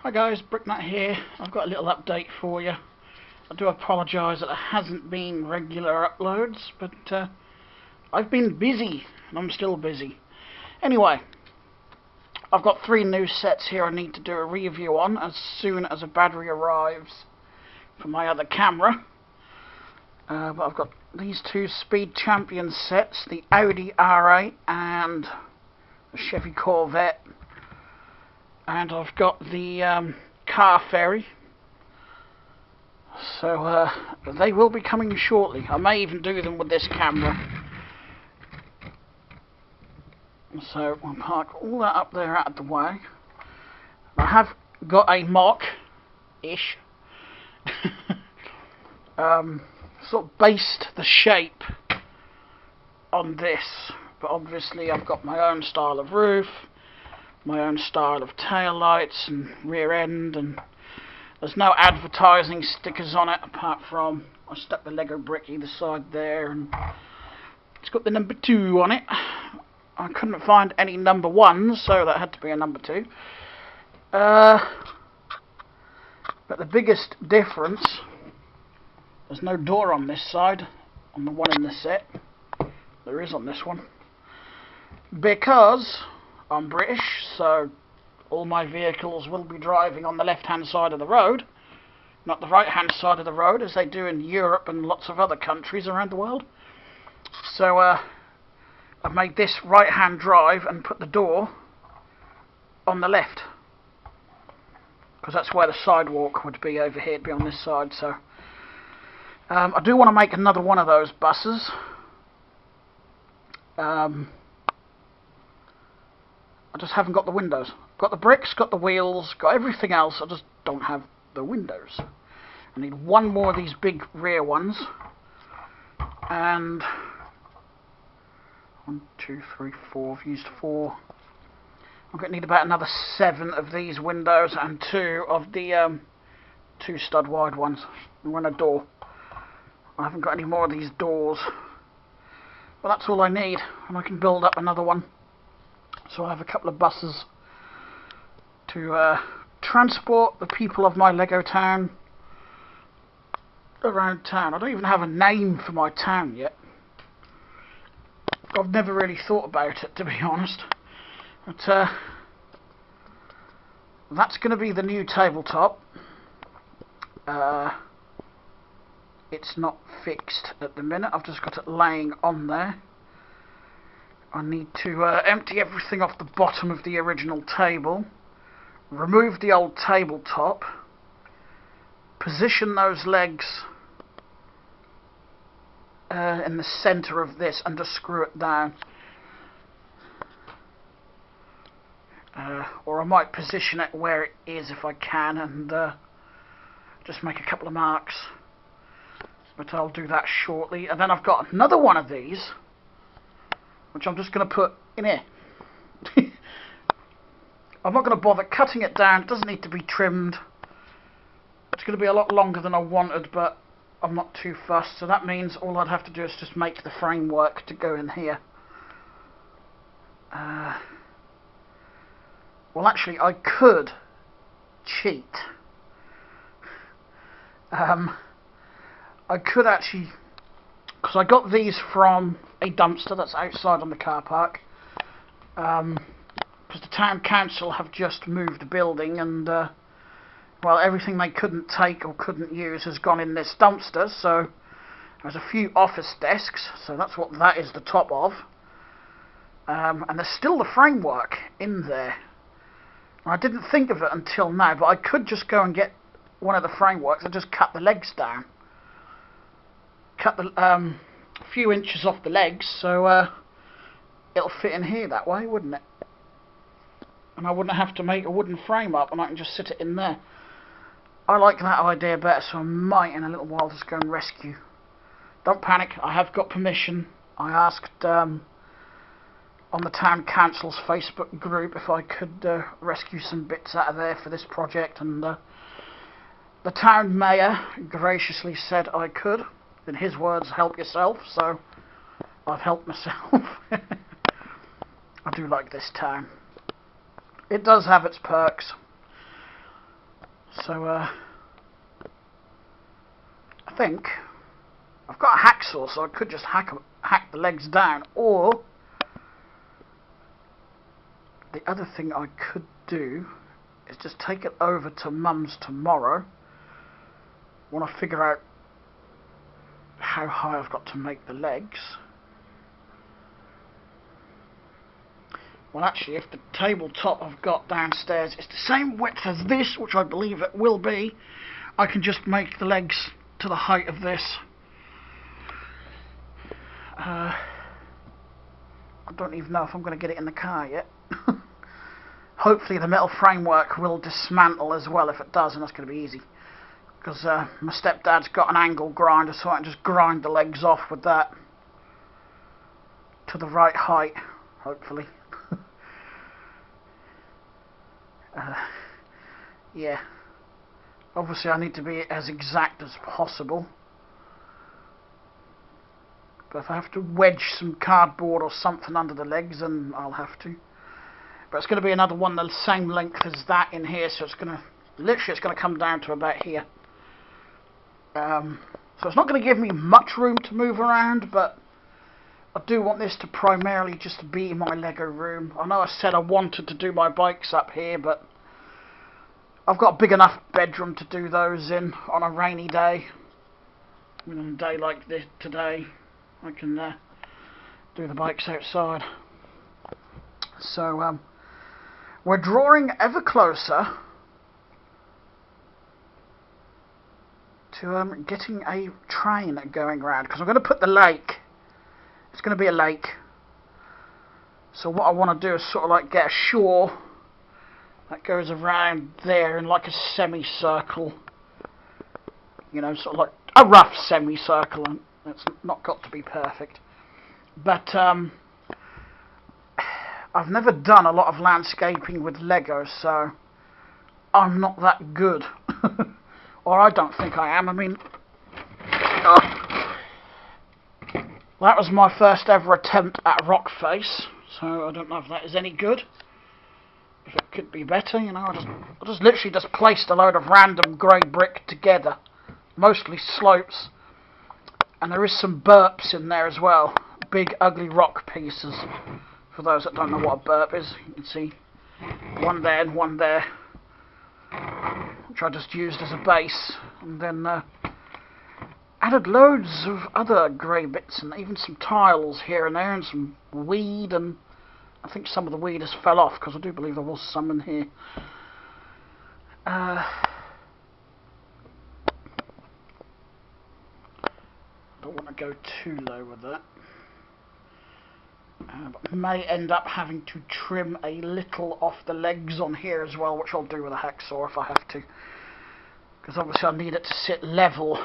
Hi guys, Bricknut here. I've got a little update for you. I do apologise that there hasn't been regular uploads, but I've been busy, and I'm still busy. Anyway, I've got 3 new sets here I need to do a review on as soon as a battery arrives for my other camera. But I've got these 2 Speed Champion sets, the Audi R8 and the Chevy Corvette. And I've got the car ferry, so they will be coming shortly. I may even do them with this camera. So I'll park all that up there out of the way. I have got a mock-ish, sort of based the shape on this, but obviously I've got my own style of roof, my own style of tail lights and rear end, and there's no advertising stickers on it apart from I stuck the Lego brick either side there, and it's got the number 2 on it. I couldn't find any number 1s, so that had to be a number 2. But the biggest difference, there's no door on this side on the one in the set. There is on this one, because I'm British, so all my vehicles will be driving on the left-hand side of the road, not the right-hand side of the road, as they do in Europe and lots of other countries around the world. So I've made this right-hand drive and put the door on the left, because that's where the sidewalk would be over here. It'd be on this side. So I do want to make another one of those buses. I just haven't got the windows. Got the bricks, got the wheels, got everything else. I just don't have the windows. I need 1 more of these big rear ones. And 1, 2, 3, 4. I've used 4. I'm going to need about another 7 of these windows and 2 of the 2 stud wide ones. And 1 a door. I haven't got any more of these doors. Well, that's all I need, and I can build up another one. So I have a couple of buses to transport the people of my Lego town around town. I don't even have a name for my town yet. I've never really thought about it, to be honest. But that's going to be the new tabletop. It's not fixed at the minute. I've just got it laying on there. I need to empty everything off the bottom of the original table, remove the old tabletop, position those legs in the centre of this, and just screw it down. Or I might position it where it is if I can, and just make a couple of marks. But I'll do that shortly. And then I've got another one of these, which I'm just going to put in here. I'm not going to bother cutting it down. It doesn't need to be trimmed. It's going to be a lot longer than I wanted, but I'm not too fussed. So that means all I'd have to do is just make the framework to go in here. Well, actually, I could cheat. I could actually, because I got these from a dumpster that's outside on the car park, because the town council have just moved the building, and well, everything they couldn't take or couldn't use has gone in this dumpster. So there's a few office desks, so that's what that is the top of, and there's still the framework in there. I didn't think of it until now, but I could just go and get one of the frameworks and just cut the legs down. Cut the a few inches off the legs, so it'll fit in here that way, wouldn't it? And I wouldn't have to make a wooden frame up, and I can just sit it in there. I like that idea better, so I might in a little while just go and rescue. Don't panic, I have got permission. I asked on the town council's Facebook group if I could rescue some bits out of there for this project, and the town mayor graciously said I could. In his words, help yourself, so I've helped myself. I do like this town. It does have its perks. So, I think I've got a hacksaw, so I could just hack the legs down, or the other thing I could do is just take it over to Mum's tomorrow when I figure out how high I've got to make the legs. Well, actually, if the tabletop I've got downstairs is the same width as this, which I believe it will be, I can just make the legs to the height of this. I don't even know if I'm going to get it in the car yet. Hopefully the metal framework will dismantle as well. If it does, and that's going to be easy. Because my stepdad's got an angle grinder, so I can just grind the legs off with that. To the right height, hopefully. Yeah. Obviously I need to be as exact as possible. But if I have to wedge some cardboard or something under the legs, then I'll have to. But it's going to be another one the same length as that in here, so it's going to, literally it's going to come down to about here. So it's not going to give me much room to move around, but I do want this to primarily just be my Lego room. I know I said I wanted to do my bikes up here, but I've got a big enough bedroom to do those in on a rainy day. I mean, on a day like this today, I can do the bikes outside. So we're drawing ever closer to getting a train going around, because I'm going to put the lake. It's going to be a lake. So what I want to do is sort of like get a shore that goes around there in like a semicircle. You know, sort of like a rough semicircle, and it's not got to be perfect. But I've never done a lot of landscaping with Lego, so I'm not that good. Or I don't think I am. I mean, that was my first ever attempt at rock face, so I don't know if that is any good. If it could be better, you know. I just literally just placed a load of random grey brick together, mostly slopes, and there is some burps in there as well. Big ugly rock pieces. For those that don't know what a burp is, you can see one there and one there, which I just used as a base, and then added loads of other grey bits and even some tiles here and there, and some weed, and I think some of the weed has fell off because I do believe there was some in here. Don't want to go too low with that. But may end up having to trim a little off the legs on here as well, which I'll do with a hacksaw if I have to, because obviously I need it to sit level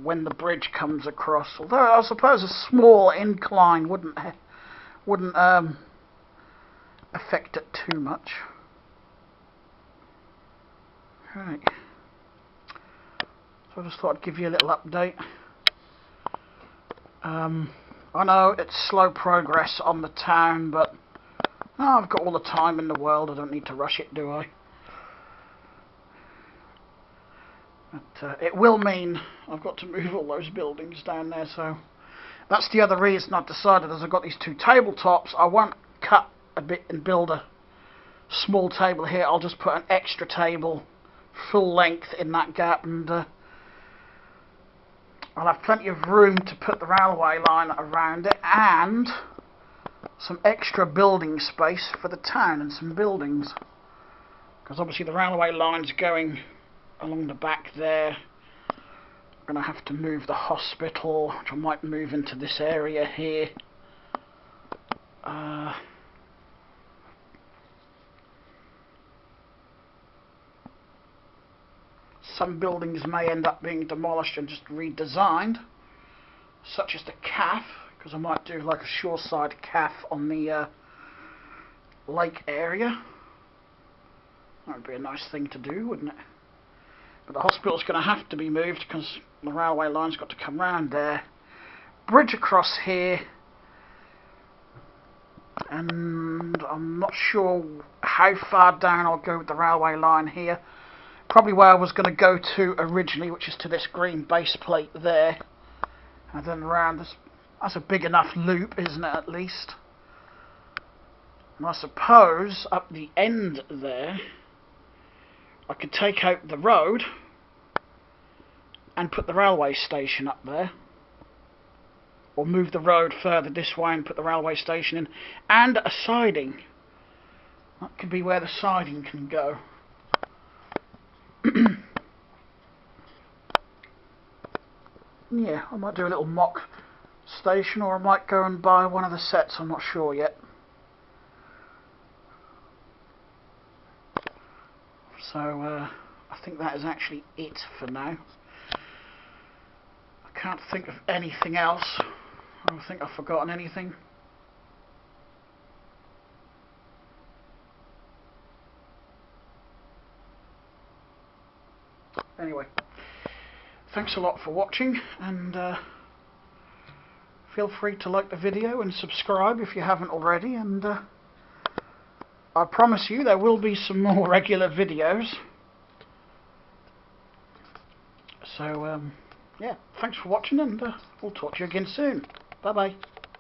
when the bridge comes across. Although I suppose a small incline wouldn't affect it too much. Right. So I just thought I'd give you a little update. I know it's slow progress on the town, but I've got all the time in the world. I don't need to rush it, do I? But it will mean I've got to move all those buildings down there, so that's the other reason I've decided, as I've got these two tabletops, I won't cut a bit and build a small table here. I'll just put an extra table full length in that gap, and I'll have plenty of room to put the railway line around it, and some extra building space for the town and some buildings, because obviously the railway line's going along the back there. I'm going to have to move the hospital, which I might move into this area here. Some buildings may end up being demolished and just redesigned, such as the CAF, because I might do like a shoreside CAF on the lake area. That would be a nice thing to do, wouldn't it? But the hospital's going to have to be moved because the railway line's got to come round there. Bridge across here. And I'm not sure how far down I'll go with the railway line here. probably where I was going to go to originally, which is to this green base plate there, and then round. That's a big enough loop, isn't it, at least? And I suppose up the end there I could take out the road and put the railway station up there, or move the road further this way and put the railway station in, and a siding. That could be where the siding can go. Yeah, I might do a little mock station, or I might go and buy one of the sets, I'm not sure yet. So I think that is actually it for now. I can't think of anything else. I don't think I've forgotten anything. Anyway, thanks a lot for watching, and feel free to like the video and subscribe if you haven't already, and I promise you there will be some more regular videos. So yeah, thanks for watching, and we'll talk to you again soon. Bye bye.